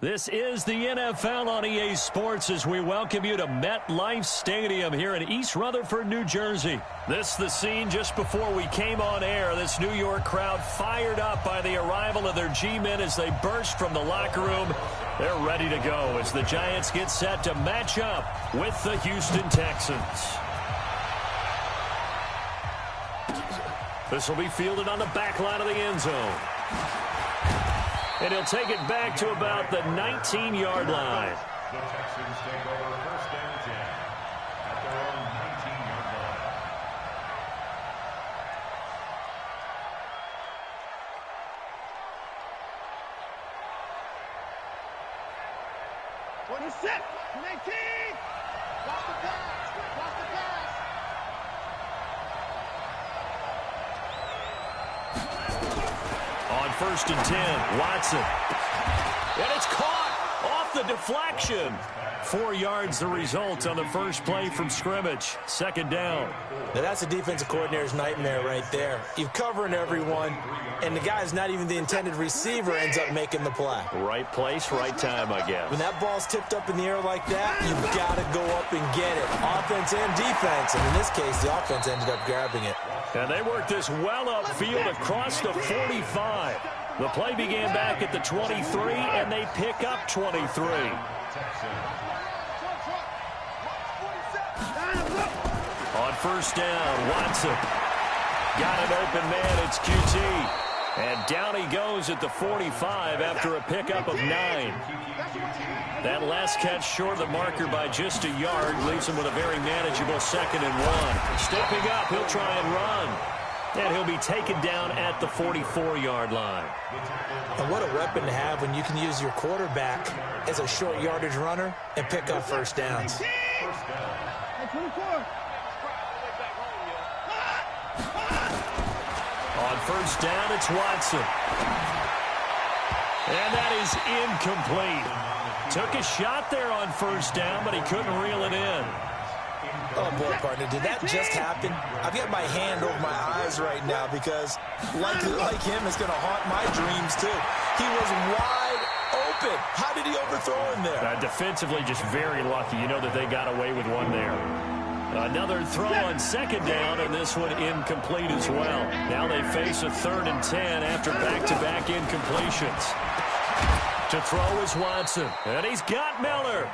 This is the NFL on EA Sports as we welcome you to MetLife Stadium here in East Rutherford, New Jersey. This is the scene just before we came on air. This New York crowd fired up by the arrival of their G-men as they burst from the locker room. They're ready to go as the Giants get set to match up with the Houston Texans. This will be fielded on the back line of the end zone. And he'll take it back to about the 19-yard line. The Texans take over first and 10 at their own 19-yard line. When he's set, 19! Watch the pass! Watch the pass! On first and 10, Watson. And it's caught off the deflection. 4 yards the result on the first play from scrimmage. Second down. Now that's a defensive coordinator's nightmare right there. You're covering everyone, and the guy's not even the intended receiver ends up making the play. Right place, right time, I guess. When that ball's tipped up in the air like that, you've got to go up and get it. Offense and defense. And in this case, the offense ended up grabbing it. And they worked this well upfield across the 45. The play began back at the 23, and they pick up 23. On first down, Watson. Got an open man, it's QT. And down he goes at the 45 after a pickup of 9. That last catch short of the marker by just a yard leaves him with a very manageable 2nd and 1. Stepping up, he'll try and run. And he'll be taken down at the 44-yard line. And what a weapon to have when you can use your quarterback as a short yardage runner and pick up first downs. On first down, it's Watson. And that is incomplete. Took a shot there on first down, but he couldn't reel it in. Oh, boy, partner, did that just happen? I've got my hand over my eyes right now because, like him, it's going to haunt my dreams, too. He was wide open. How did he overthrow him there? Defensively, just very lucky. You know that they got away with one there. Another throw on second down, and this one incomplete as well. Now they face a 3rd and 10 after back-to-back incompletions. To throw is Watson, and he's got Miller.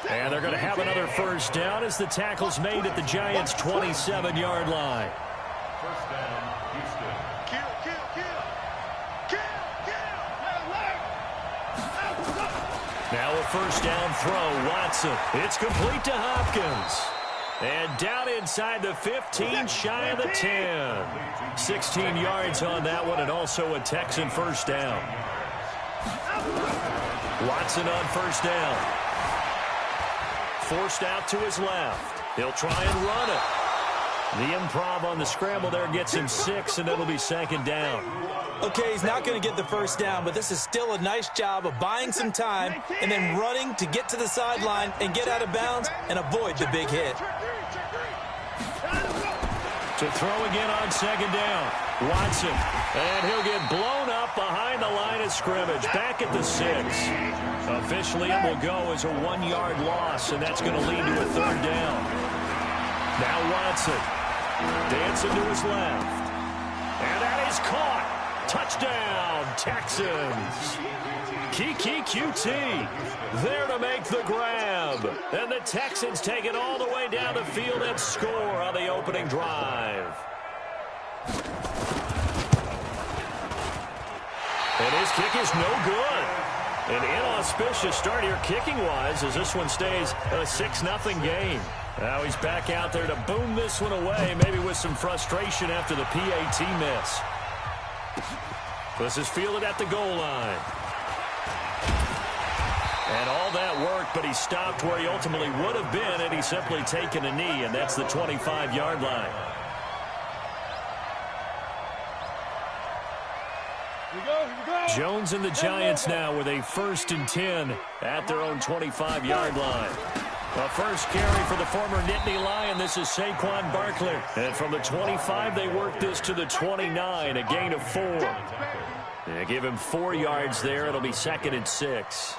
And they're going to have another first down as the tackle's made at the Giants' 27-yard line. First down, Houston. Now a first down throw, Watson. It's complete to Hopkins. And down inside the 15, shy of the 10. 16 yards on that one, and also a Texan first down. Watson on first down. Forced out to his left. He'll try and run it. The improv on the scramble there gets him 6, and it'll be second down. Okay, he's not going to get the first down, but this is still a nice job of buying some time and then running to get to the sideline and get out of bounds and avoid the big hit. To throw again on second down. Watson. And he'll get blown up behind the line of scrimmage. Back at the 6. Officially, it will go as a 1-yard loss, and that's going to lead to a 3rd down. Now Watson. Dancing to his left. And that is caught. Touchdown, Texans. Kiki QT there to make the grab. And the Texans take it all the way down the field and score on the opening drive. And his kick is no good. An inauspicious start here kicking-wise as this one stays a 6-0 game. Now he's back out there to boom this one away, maybe with some frustration after the PAT miss. This is fielded at the goal line. And all that worked, but he stopped where he ultimately would have been had he simply taken a knee, and that's the 25-yard line. Here we go. Jones and the Giants now with a 1st and 10 at their own 25-yard line. A first carry for the former Nittany Lion. This is Saquon Barkley. And from the 25, they work this to the 29, a gain of 4. They give him 4 yards there. It'll be 2nd and 6.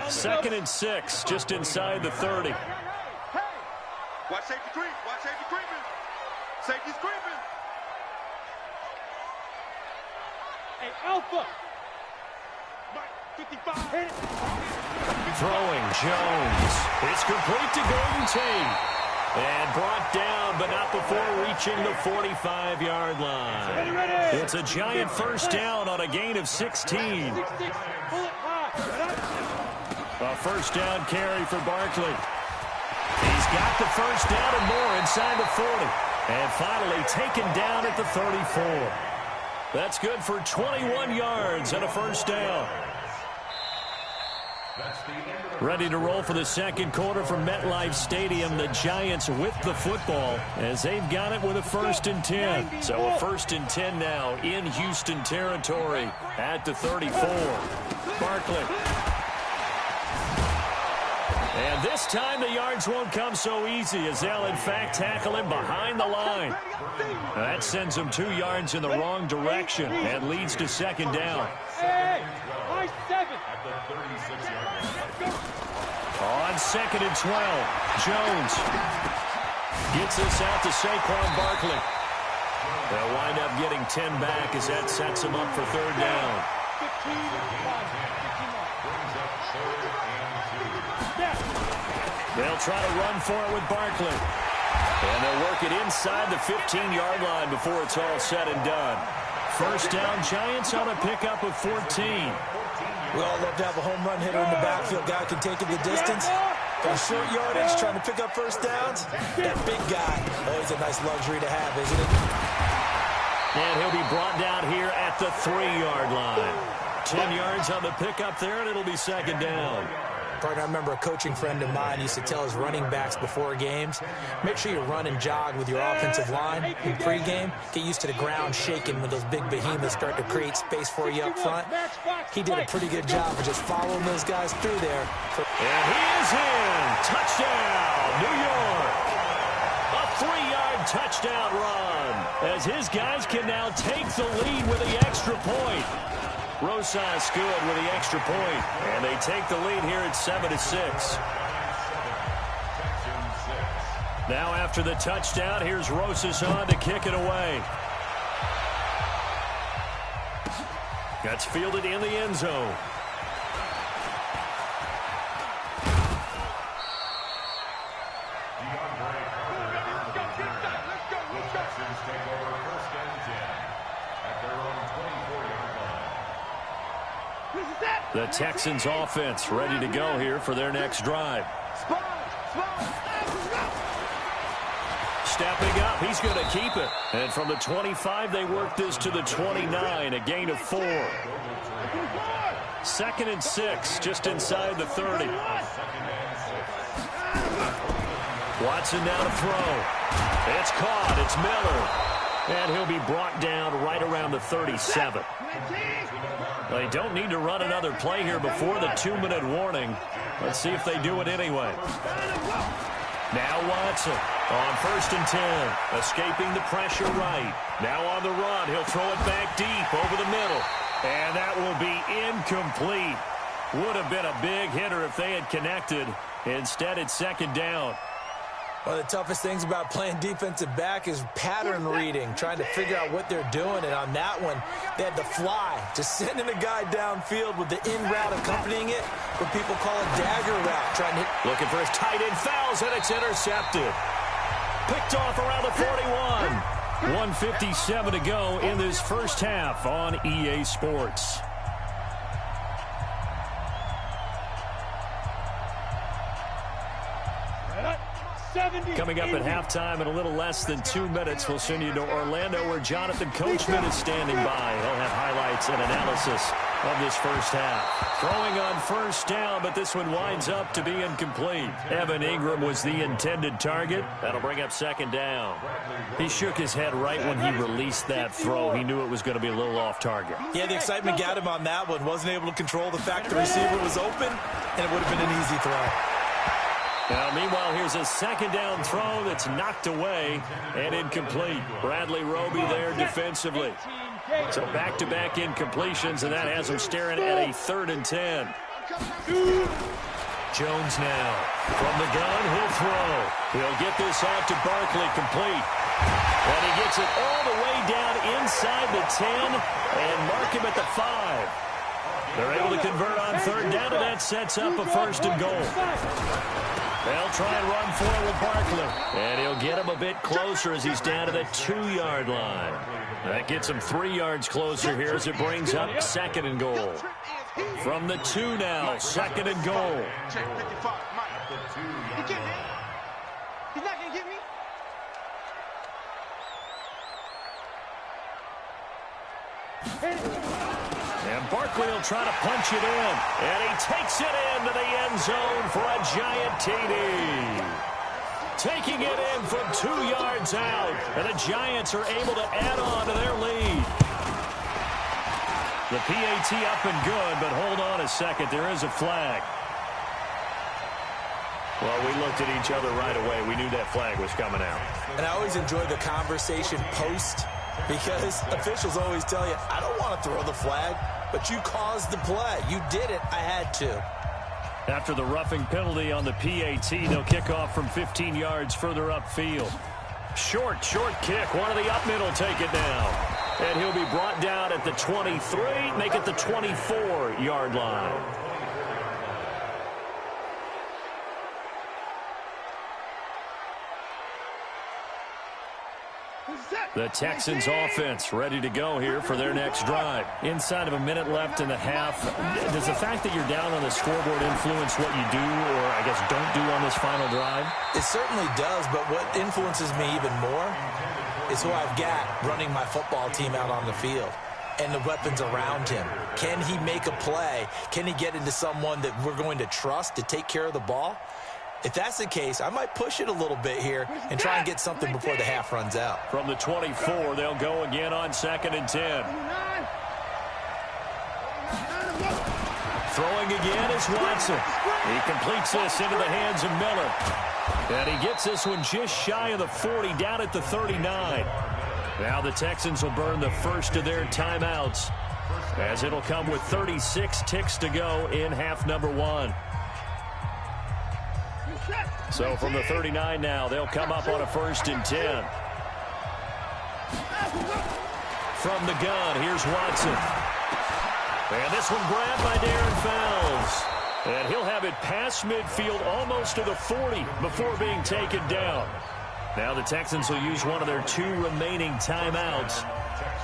2nd and 6, just inside the 30. Watch safety creep. Watch safety creeping. Safety's creeping. Hey, Alpha. 55. Hit it. Throwing, Jones. It's complete to Golden Tate. And brought down, but not before reaching the 45-yard line. It's a giant first down on a gain of 16. A first down carry for Barkley. He's got the first down and more inside the 40. And finally taken down at the 34. That's good for 21 yards and a first down. Ready to roll for the second quarter from MetLife Stadium. The Giants with the football as they've got it with a 1st and 10. So a 1st and 10 now in Houston territory at the 34. Barkley. And this time the yards won't come so easy as they'll in fact tackle him behind the line. That sends him 2 yards in the wrong direction and leads to 2nd down. On 2nd and 12, Jones gets this out to Saquon Barkley. They'll wind up getting 10 back as that sets him up for 3rd down. They'll try to run for it with Barkley. And they'll work it inside the 15-yard line before it's all said and done. First down, Giants on a pickup of 14. We all love to have a home run hitter in the backfield. Guy can take it the distance. Got a short yardage, trying to pick up first downs. That big guy, always a nice luxury to have, isn't it? And he'll be brought down here at the 3-yard line. 10 yards on the pickup there, and it'll be 2nd down. Partner, I remember a coaching friend of mine used to tell his running backs before games, make sure you run and jog with your offensive line in pregame. Get used to the ground shaking when those big behemoths start to create space for you up front. He did a pretty good job of just following those guys through there. And he is in. Touchdown, New York. A 3-yard touchdown run as his guys can now take the lead with the extra point. Rosas good with the extra point, and they take the lead here at 7-6. Now after the touchdown, here's Rosas on to kick it away. That's fielded in the end zone. The Texans offense ready to go here for their next drive. Stepping up, he's going to keep it. And from the 25, they work this to the 29, a gain of 4. 2nd and 6, just inside the 30. Watson now to throw. It's caught, it's Miller. And he'll be brought down right around the 37. They don't need to run another play here before the 2-minute warning. Let's see if they do it anyway. Now Watson on 1st and 10, escaping the pressure right. Now on the run, he'll throw it back deep over the middle. And that will be incomplete. Would have been a big hitter if they had connected. Instead, it's 2nd down. One of the toughest things about playing defensive back is pattern reading, trying to figure out what they're doing. And on that one, they had to fly, just sending a guy downfield with the in route accompanying it, what people call a dagger route. Trying to looking for his tight end, fouls, and it's intercepted. Picked off around the 41. 1:57 to go in this first half on EA Sports. Coming up at halftime in a little less than 2 minutes, we'll send you to Orlando where Jonathan Coachman is standing by. He'll have highlights and analysis of this first half. Throwing on first down, but this one winds up to be incomplete. Evan Ingram was the intended target. That'll bring up 2nd down. He shook his head right when he released that throw. He knew it was going to be a little off target. Yeah, the excitement got him on that one. Wasn't able to control the fact the receiver was open, and it would have been an easy throw. Now, meanwhile, here's a 2nd down throw that's knocked away and incomplete. Bradley Roby there defensively. So back-to-back incompletions, and that has him staring at a 3rd and 10. Jones now. From the gun, he'll throw. He'll get this out to Barkley, complete. And he gets it all the way down inside the 10 and mark him at the 5. They're able to convert on 3rd down, and that sets up a 1st and goal. They'll try and run for it with Barkley. And he'll get him a bit closer as he's down to the 2-yard line. That gets him 3 yards closer here as it brings up 2nd and goal. From the 2 now, 2nd and goal. Check 55, Mike. He can't hit. He's not going to get me. And Barkley will try to punch it in. And he takes it into the end zone for a giant TD. Taking it in from 2 yards out. And the Giants are able to add on to their lead. The PAT up and good, but hold on a second. There is a flag. Well, we looked at each other right away. We knew that flag was coming out. And I always enjoy the conversation post because officials always tell you, I don't want to throw the flag, but you caused the play. You did it. I had to. After the roughing penalty on the PAT, they'll kick off from 15 yards further upfield. Short kick. One of the up mid will take it down. And he'll be brought down at the 23, make it the 24-yard line. The Texans offense ready to go here for their next drive. Inside of a minute left in the half, does the fact that you're down on the scoreboard influence what you do or, I guess, don't do on this final drive? It certainly does, but what influences me even more is who I've got running my football team out on the field and the weapons around him. Can he make a play? Can he get into someone that we're going to trust to take care of the ball? If that's the case, I might push it a little bit here and try and get something before the half runs out. From the 24, they'll go again on 2nd and 10. Throwing again is Watson. He completes this into the hands of Miller. And he gets this one just shy of the 40, down at the 39. Now the Texans will burn the first of their timeouts, as it'll come with 36 ticks to go in half number 1. So from the 39 now, they'll come up on a 1st and 10. From the gun, here's Watson. And this one grabbed by Darren Fells. And he'll have it past midfield almost to the 40 before being taken down. Now the Texans will use one of their 2 remaining timeouts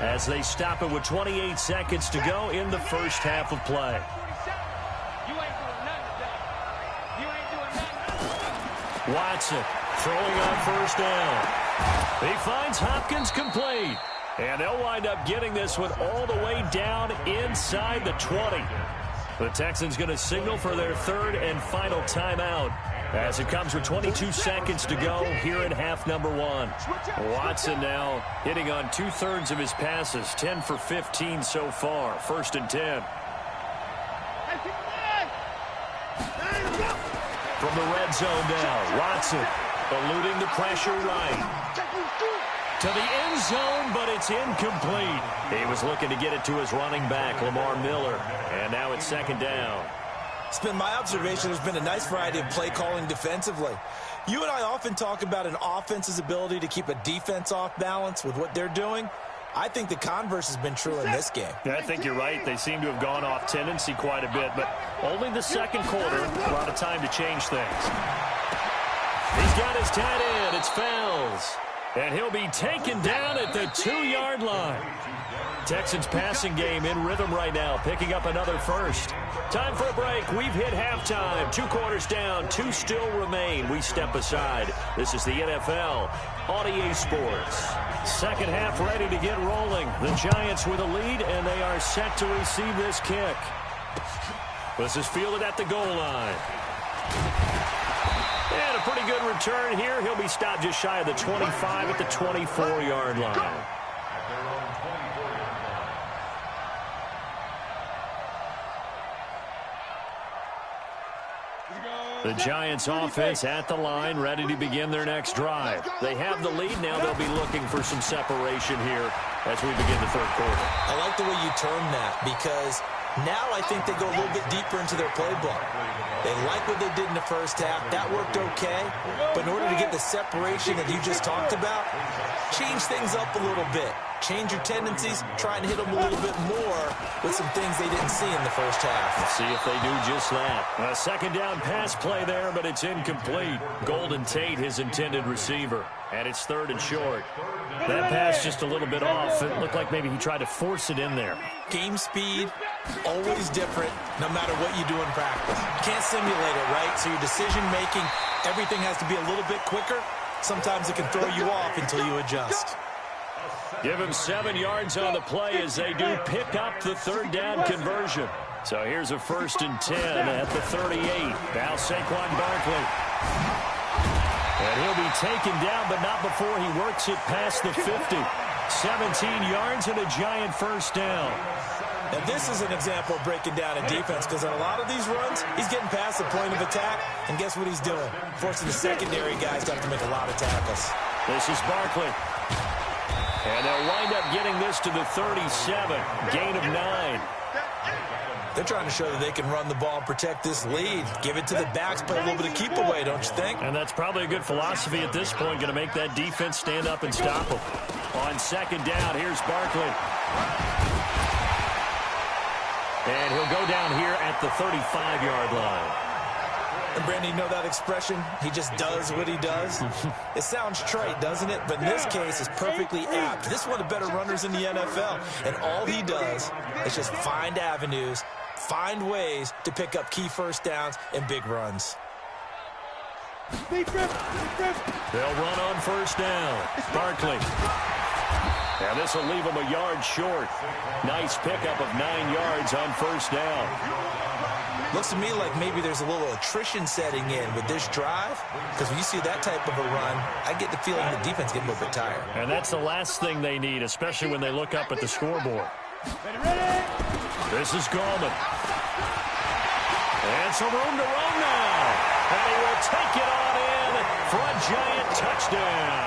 as they stop it with 28 seconds to go in the first half of play. Watson throwing on 1st down. He finds Hopkins complete. And they'll wind up getting this one all the way down inside the 20. The Texans going to signal for their 3rd and final timeout as it comes with 22 seconds to go here in half number 1. Watson now hitting on 2/3 of his passes, 10 for 15 so far. 1st and 10. From the red zone now, Watson eluding the pressure right. To the end zone, but it's incomplete. He was looking to get it to his running back, Lamar Miller. And now it's 2nd down. It's been my observation. There's been a nice variety of play calling defensively. You and I often talk about an offense's ability to keep a defense off balance with what they're doing. I think the converse has been true in this game. Yeah, I think you're right. They seem to have gone off tendency quite a bit, but only the 2nd quarter, a lot of time to change things. He's got his tight end. It's Fells. And he'll be taken down at the 2-yard line. Texans passing game in rhythm right now, picking up another 1st. Time for a break. We've hit halftime. 2 quarters down, 2 still remain. We step aside. This is the NFL on EA Sports. 2nd half ready to get rolling. The Giants with a lead, and they are set to receive this kick. This is fielded at the goal line. And a pretty good return here. He'll be stopped just shy of the 25 at the 24-yard line. Let's go. The Giants offense at the line, ready to begin their next drive. They have the lead now. They'll be looking for some separation here as we begin the third quarter. I like the way you term that because now I think they go a little bit deeper into their playbook. They like what they did in the first half. That worked okay. But in order to get the separation that you just talked about, change things up a little bit. Change your tendencies, try and hit them a little bit more with some things they didn't see in the first half. Let's see if they do just that. A second down pass play there, but it's incomplete. Golden Tate, his intended receiver. And it's third and short. That pass just a little bit off. It looked like maybe he tried to force it in there. Game speed, always different, no matter what you do in practice. You can't simulate it, right? So your decision-making, everything has to be a little bit quicker. Sometimes it can throw you off until you adjust. Give him 7 yards on the play as they do pick up the third down conversion. So here's a 1st and 10 at the 38. Now Saquon Barkley. And he'll be taken down, but not before he works it past the 50. 17 yards and a Giant first down. And this is an example of breaking down a defense because on a lot of these runs, he's getting past the point of attack, and guess what he's doing? Forcing the secondary guys to have to make a lot of tackles. This is Barkley. And they'll wind up getting this to the 37. Gain of 9. They're trying to show that they can run the ball and protect this lead. Give it to the backs, play a little bit of keep away, don't you think? And that's probably a good philosophy at this point, going to make that defense stand up and stop them. On second down, here's Barkley. And he'll go down here at the 35-yard line. And, Brandon, you know that expression? He just does what he does? It sounds trite, doesn't it? But in this case, it's perfectly apt. This is one of the better runners in the NFL. And all he does is just find avenues, find ways to pick up key first downs and big runs. They'll run on first down. Barkley. And this will leave him a yard short. Nice pickup of 9 yards on first down. Looks to me like maybe there's a little attrition setting in with this drive, because when you see that type of a run, I get the feeling the defense getting a little bit tired. And that's the last thing they need, especially when they look up at the scoreboard. This is Gallman. And some room to run now. And he will take it on in for a Giant touchdown.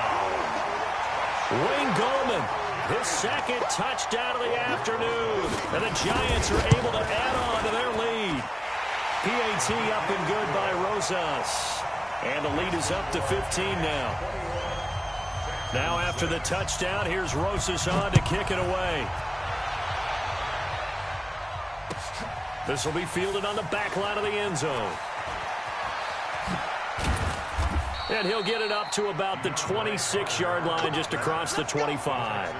Wayne Gallman, his second touchdown of the afternoon. And the Giants are able to add on to their lead. PAT up and good by Rosas. And the lead is up to 15 now. Now after the touchdown, here's Rosas on to kick it away. This will be fielded on the back line of the end zone. And he'll get it up to about the 26-yard line, just across the 25.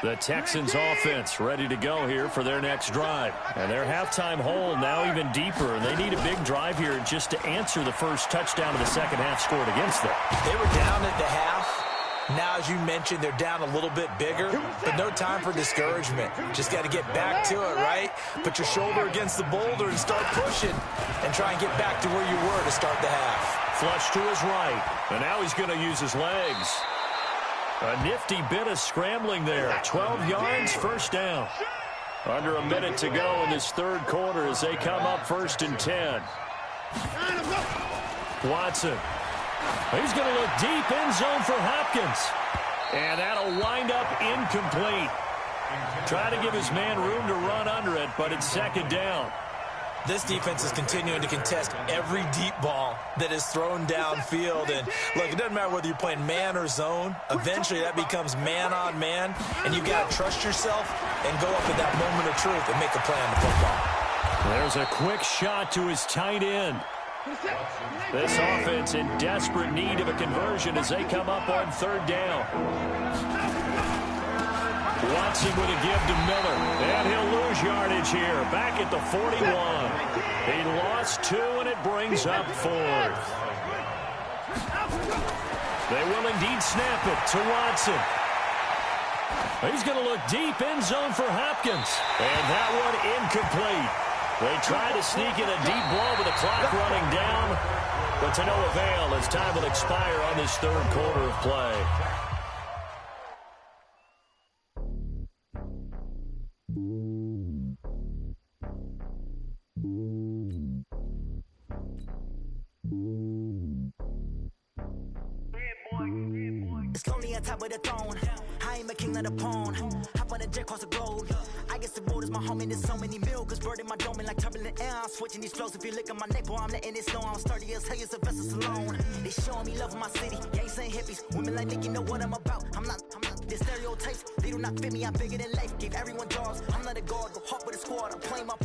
The Texans offense ready to go here for their next drive. And their halftime hole now even deeper. And they need a big drive here just to answer the first touchdown of the second half scored against them. They were down at the half. Now, as you mentioned, they're down a little bit bigger, but no time for discouragement. Just got to get back to it, right? Put your shoulder against the boulder and start pushing and try and get back to where you were to start the half. Flush to his right. And now he's going to use his legs. A nifty bit of scrambling there. 12 yards, first down. Under a minute to go in this third quarter as they come up 1st and 10. Watson. He's going to look deep, end zone for Hopkins. And that'll wind up incomplete. Try to give his man room to run under it, but it's second down. This defense is continuing to contest every deep ball that is thrown downfield. And, look, it doesn't matter whether you're playing man or zone. Eventually, that becomes man on man, and you got to trust yourself and go up at that moment of truth and make a play on the football. There's a quick shot to his tight end. This offense in desperate need of a conversion as they come up on third down. Watson with a give to Miller. And he'll lose yardage here. Back at the 41. He lost 2, and it brings up 4th. They will indeed snap it to Watson. He's going to look deep, end zone for Hopkins. And that one incomplete. They try to sneak in a deep blow with the clock running down, but to no avail as time will expire on this third quarter of play. Slowly on top of the throne, I am a king of the pawn. Hop on a jet across the globe. I guess the world is my home and there's so many milk. Bird in my dome and like turbulent air. I'm switching these flows. If you look at my neck, boy, I'm letting it snow. I'm sturdy as hell, as a vessel alone. They showing me love in my city. Gangs and hippies, women like Nick, you know what I'm about. I'm not the stereotypes. They do not fit me. I'm bigger than life. Give everyone jobs. I'm not a guard, go hard with a squad. I'm playing my